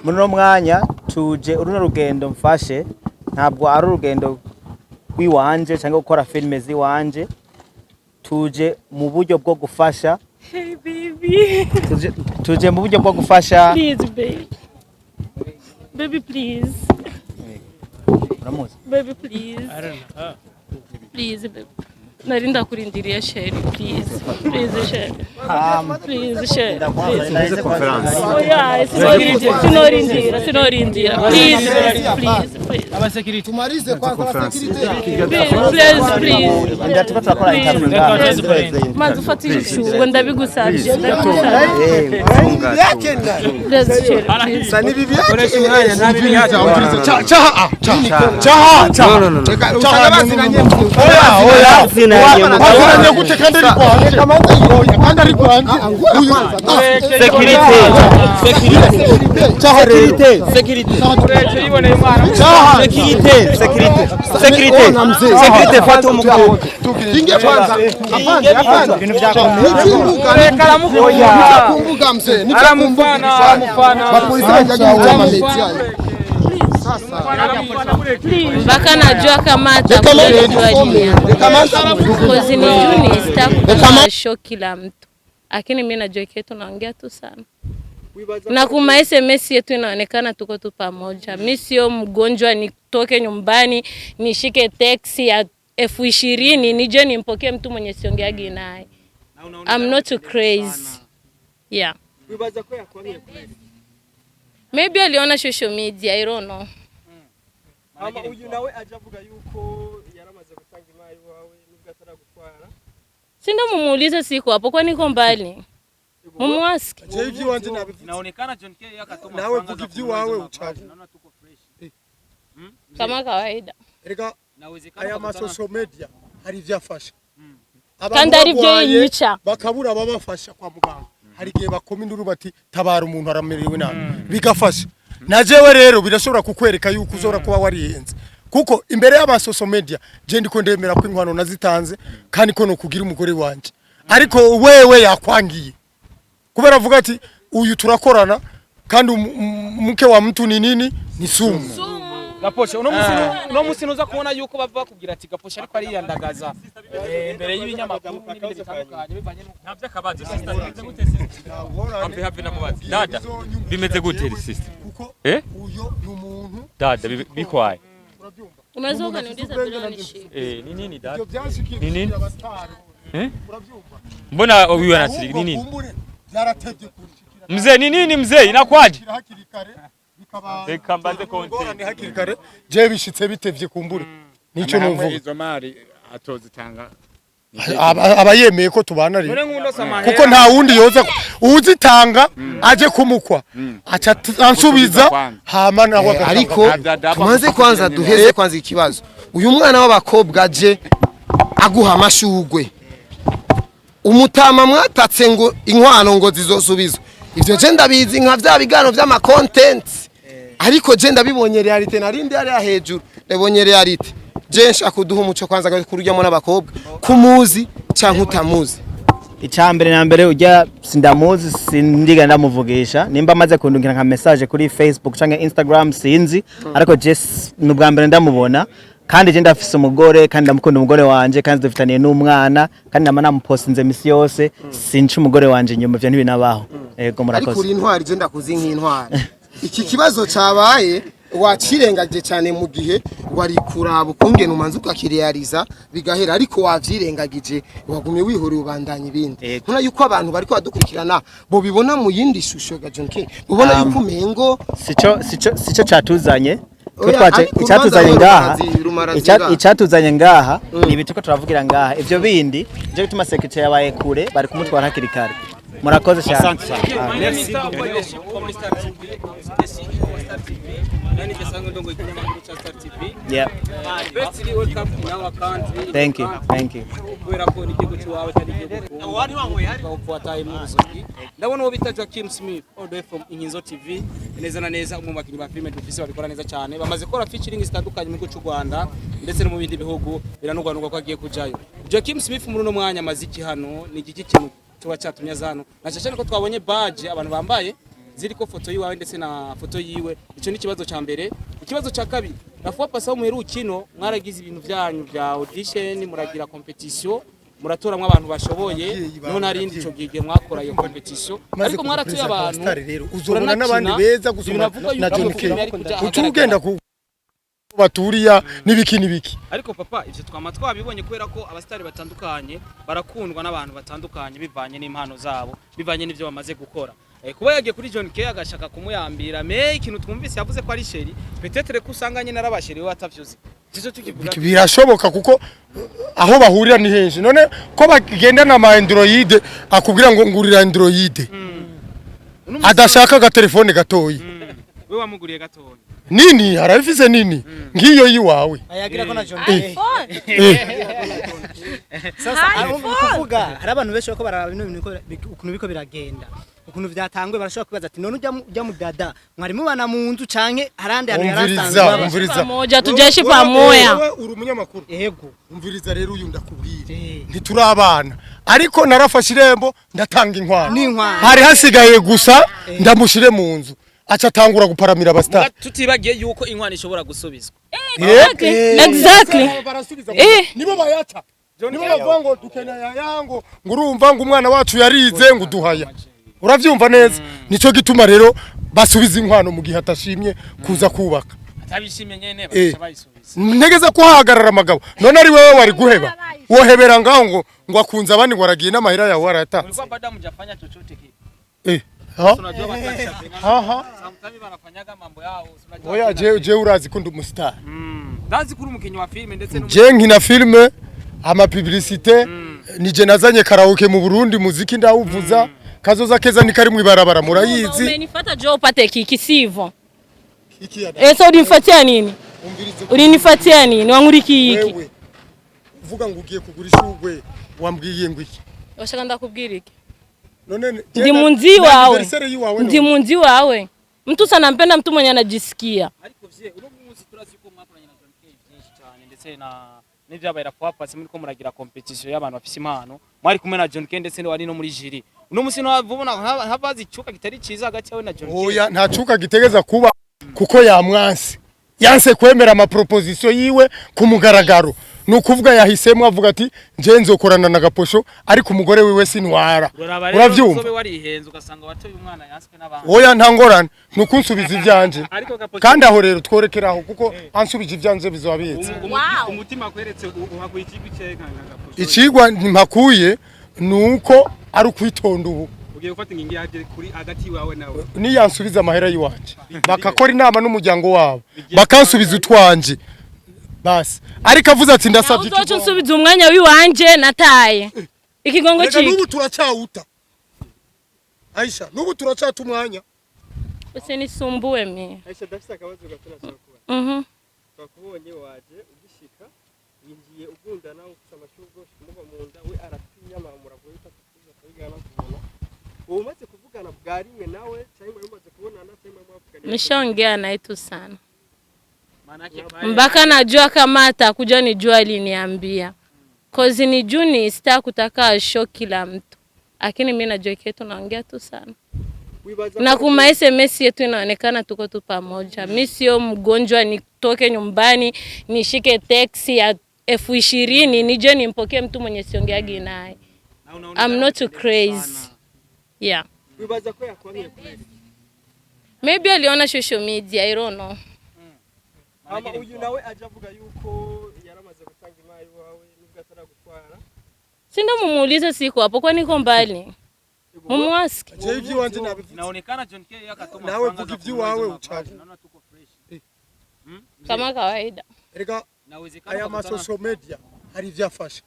Muno mwanya tuje uruno rugendo mfashe ntabwo ari urugendo wiwanje cyangwa gukora filime ziwanje tuje mu buryo bwo gufasha. Hey baby. Tuje mu buryo bwo gufasha. Please baby. Baby please. Ramoze. Baby please. I don't know. Please baby. Narinda kurindiriye sheri please. Please sheri. Please sheri. Oh yeah, sinorindira. Please. Aba security. Tumalize kwa security. Please. Ndatuka turakora interview. Maze ufatije ishugo ndabigusabye. Sani bibi yake. Oya gute kandi ari kwanje kamanza yoya kandi ari kwanje security ibone imana security fata umugabo inge kwanza afanye ibintu byakomeye reka aramukoya kumbuga mse aramufana bapolisi bajaga kutama media mpaka najua kama atakuwa kozi ni juni sitakuwa show kila mtu, lakini mimi najua kitu naongea tu sana na kuma SMS yetu inaonekana tuko tu pamoja. Mimi sio mgonjwa nitoke nyumbani nishike taxi ya 20,000 nije nimpokee mtu mwenye siongeagi naye. I'm not too crazy. Yeah. Wibaza ko yakwamye. Maybe aliona social media, I don't know. Ama uyu nawe ajavuga yuko yaramaze gutanga imari wawe nubwo ataragutwara. Sindo mumuulize siku hapo kwa niko mbali. Mumwaski. Je ivyi wanje Inaonekana John K yakatoma. nawe vuga ivyi wawe uchaje. Naona tuko fresh. Kama kawaida. Erega Nawezekana aya ma social media hari ivyafasha. Kandi ari byo yica. Bakabura babafasha kwa muganga. Hari gihe bakoma induru bati tabara umuntu aramerewe nabi. Bigafasha. Najewe rero birashobora kukwereka yuko uzora kuba warihenze. Kuko imbere y'aba social media je ndiko ndemera ko inkwano nazitanze kandi ko no kugira umugore wanje. Ariko wewe yakwangiye. Kubera avuga ati uyu turakorana kandi muke wa mtu ni nini? Ni sumu. Gaposhe uno musi nuza kubona yuko bava kugira ati Gaposhe ariko ari yandagaza imbere y'ibinyamakuru n'ibindi bitandukanye bivanye ntabyo akabazo sister bimeze gute sister ampe hafi namubaza dada bimeze gute sister Uyo ni umuntu dada bikwaye Umezoka niuliza bila nishi. ni nini dada ni nini mbona wiwe anasiri ni nini mzee ni nini mzee inakwaje reka mbaze konti hakiri kare je bishitse bitevye kumbure nico nuvuga izo mari atozitanga abayemeye ko tubana rero kuko nta wundi yoza uzitanga aje kumukwa acha ansubiza hama naho ariko tumaze kwanza duheze kwanza ikibazo uyu mwana w'abakobwa aje aguha amashugwe umutama mwatatse ngo inkwano ngo zizosubizwa ivyo je ndabizi nka vya bigano vy'ama content ariko je ndabibonye realite narindi ari hejuru ndabonye realite je nshaka kuduha umuco kwanza kurujyamo n'abakobwa kumuzi canke utamuzi Icambere na mbere ujya sindamuzi sindiga ndamuvugisha nimba maze kundungira nka message kuri Facebook canke Instagram sinzi ariko je nubwa mbere ndamubona kandi je ndafise umugore kandi ndamukunda umugore wanje kandi dufitaniye n'umwana kandi nama namupostinze misi yose sinci umugore wanje nyuma byo ntibinabaho yego murakoze ariko uri intwari je ndakuzi nk'intwari iki kibazo cabaye wacirengaje cyane mu gihe wari kuraba ukungena umanze ukakiriyariza bigahera ariko wavyirengagije wagumye wihore ubandanye ibindi nkuna yuko abantu bariko badukurikirana bo bibona mu yindi shusho ga John K ubona yuko mengo sico catuzanye icatuzanye ngaha ni ibituko turavugira ngaha ivyo bindi je bituma secretary yabaye kure bari kumutwara hakiri kare murakoze cyane merci yeah Firstly, welcome to our country. Thank you. Ndabona uwo bita Joaquin Smith all the way from Inkinzo TV neza na neza umwe bakinyi ba filime dufise babikora neza cyane bamaze gukora featuring zitandukanye mu gihugu cy'u Rwanda ndetse no mu bindi bihugu biranugwanugwa ko agiye kujayo. Joaquin Smith muri no mwanya maziki hano ni igiki kintu tuba cyatumye azano na cyane ko twabonye badge abantu bambaye ziriko foto yiwawe ndetse na foto yiwe. Ico ni kibazo ca mbere. Ikibazo ca kabiri, nafuwa pasa muherukino mwaragize ibintu byanyu bya audition, muragira competition, muratoramwe abantu bashoboye, none ari indi cyo gige mwakora iyo competition, ariko mwaratuye abantu uzobona n'abandi beza gusoma na John K ucugenda ku baturiya nibiki. Ariko papa, ivyo twama twabibonye kubera ko abastari batandukanye barakundwa n'abantu batandukanye bivanye n'impano zabo, bivanye n'ivyo bamaze gukora. Kuba yagiye kuri John K agashaka kumuyambira me ikintu twumvise yavuze ko ari sheri, petetre kusanganye narabasheri we atavyuzi. Cizo tukivuga birashoboka kuko aho bahurira ni henshi. None ko bagenda na ma Android akubwira ngo ngurira Android. Adashaka aga telefone gatoyi. We wamuguriye gatoyi. Nini harafise nini ngiyo yiwawe ayagira ko na John K sasa kuvuga hari abantu benshi bako baraba ukuntu biko biragenda ukuntu vyatangwe barashobora kubaza ati none ujya mu dada mwari mubana mu nzu canke harande hano yarasanzwe umviriza moja tujeshi pamoya wewe uri umunyamakuru yego umviriza rero uyu ndakubwire ntiturabana ariko narafashe irembo ndatanga inkwano hari hasigaye gusa ndamushire mu nzu acha tangura guparamira abastari tutibagiye yuko inkwano ishobora gusubizwa exactly nibo bayata nibo bavuga ngo dukeneye yango ngurumva ngo umwana wacu yarize ngo duhaya uravyumva neza nico gituma rero basubiza inkwano mu gihe atashimye kuza kubaka atabishimye nyene bashabayisubiza ntegeza kuhagarara amagabo none ari wewe wari guheba wohebera ngaho ngo akunza abandi ngo aragiye n'amahira yawe warata ulikuwa baada mjafanya chochote kile tunajua sometimes wanafanyaga mambo yao oya je urazi ko ndi umustar ndazi kuri umukinyi wa filme ndetse je nkina filme ama publicité nije nazanye karaoke mu Burundi muziki ndawuvuza kazoza keza ni kari mwibarabara murayizi umenifata jo upate kiki sivyo ese ulinifatia nini ulinifatia nini wanguriki iki uvuga ngo ugiye kugurisha ugwe wambwiye ngo iki washaka ndakubwira iki none ndi munzi wawe mtu sana mpenda mtu mwenye anajisikia ariko vye uno munsi turazi ko mwakoranye na John K byinshi cyane ndetse na n'ivyabaye kwa pasi muri ko muragira competition y'abantu bafise impano mwari kumwe na John K ndetse wari no muri jury uno munsi no bavubona habazi icuka kitari ciza hagati yawe na John K oya nta cuka gitegeza kuba kuko yamwansi yanse kwemera ama proposition yiwe ku mugaragaro nukuvuga yahisemo avuga ati nje nzokorana na Gaposho ariko umugore wiwe sinwara uravyumva uzobe warihenze ugasanga watoye umwana yanswe n'abantu oya ntangorane nukunsubiza ivyanje kandi aho rero tworekeraho kuko ansubije ivyanje bizobabitse umutima kweretse uhakuye ikigwi cyenka Gaposho ikigwa mpakuye nuko ari kwitonda ubu ugiye gufata ingingi yaje kuri agati wawe nawe ni yansubiza amahera yiwanje bakakora inama n'umuryango wabo bakansubiza utwanje basi ariko avuze ati ndasavye iki uzoca nsubiza umwanya wiwanje nataye ikigongo ciki nubu turacauta Aisha nubu turacata umwanya ese nisumbuwe mi Aisha dafisa akabazo gatuna cyakubona twakubonye waje ugishika yingiye ugundana ufite amashurwe kumuva mu nda we aratinya muravuye utakuza kwigana kubona umaze kuvugana bwa rimwe nawe cyangwa umaze kubonana cyangwa mwavugana nishongea naye tu sana mpaka najua kama atakuja nijua aliniambia cause ni juni sita kutaka show kila mtu lakini mimi najua kitu naongea tu sana na kuma SMS yetu inaonekana tuko tu pamoja mimi sio mgonjwa nitoke nyumbani nishike taxi ya 20,000 nije nimpokee mtu mwenye siongeagi naye I'm not too crazy yeah wibaza ko yakwaniye maybe aliona social media I don't know ama uyu nawe ajavuga yuko yaramaze gutanga imari wawe nubwo ataragutwara sindo mumuulize siku hapo kwa niko mbali mumwaski je ivyi wanje inaonekana John K yakatoma nawe vuga ivyi wawe uchaje naona tuko fresh kama kawaida erega aya ma social media hari ivyafasha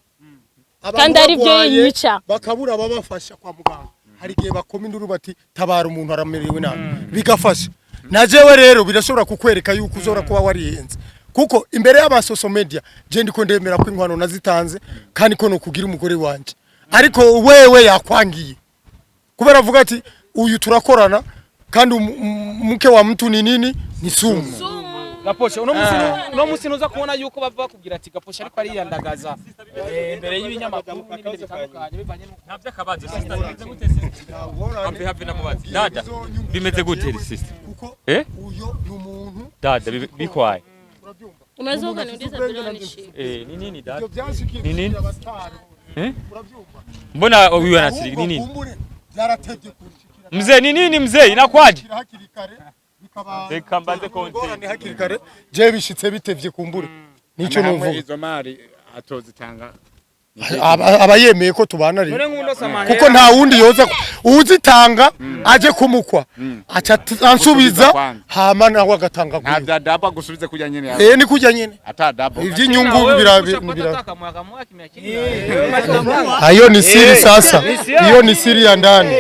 kandi ari byo yica bakabura babafasha kwa muganga hari gihe bakoma induru bati tabara umuntu aramerewe nabi bigafasha najewe rero birashobora kukwereka yuko uzora kuba warihenze kuko imbere y'aba social media je ndiko ndemera ko inkwano nazitanze kandi ko no kugira umugore wanje ariko wewe yakwangiye kubera avuga ati uyu turakorana kandi umuke wa mtu ni nini ni sumu Gaposhe uno musi nuza kubona yuko bava kugira ati Gaposhe ariko ari yandagaza imbere y'ibinyamakuru n'ibindi bitandukanye bivanye n'uko ntabyo akabazo sister bimeze gute sister hafi namubazi dada bimeze gute sister uyo ni umuntu dada bikwaye Unaweza ukaniuliza bila nishike. ni nini dada ni nini mbona wiwe anasiri ni nini mzee ni nini mzee inakwaje reka mbaze konti hakiri kare je bishitse bitevye kumbure nico nuvuga izo mari atozitanga abayemeye ko tubana rero kuko nta wundi yoza uzitanga aje kumukwa acha ansubiza hama nawe agatanga nta dadaba gusubize kujya nyene yawe ni kujya nyene ata dabo ivy'inyungu ayo ni siri sasa iyo ni siri ya ndani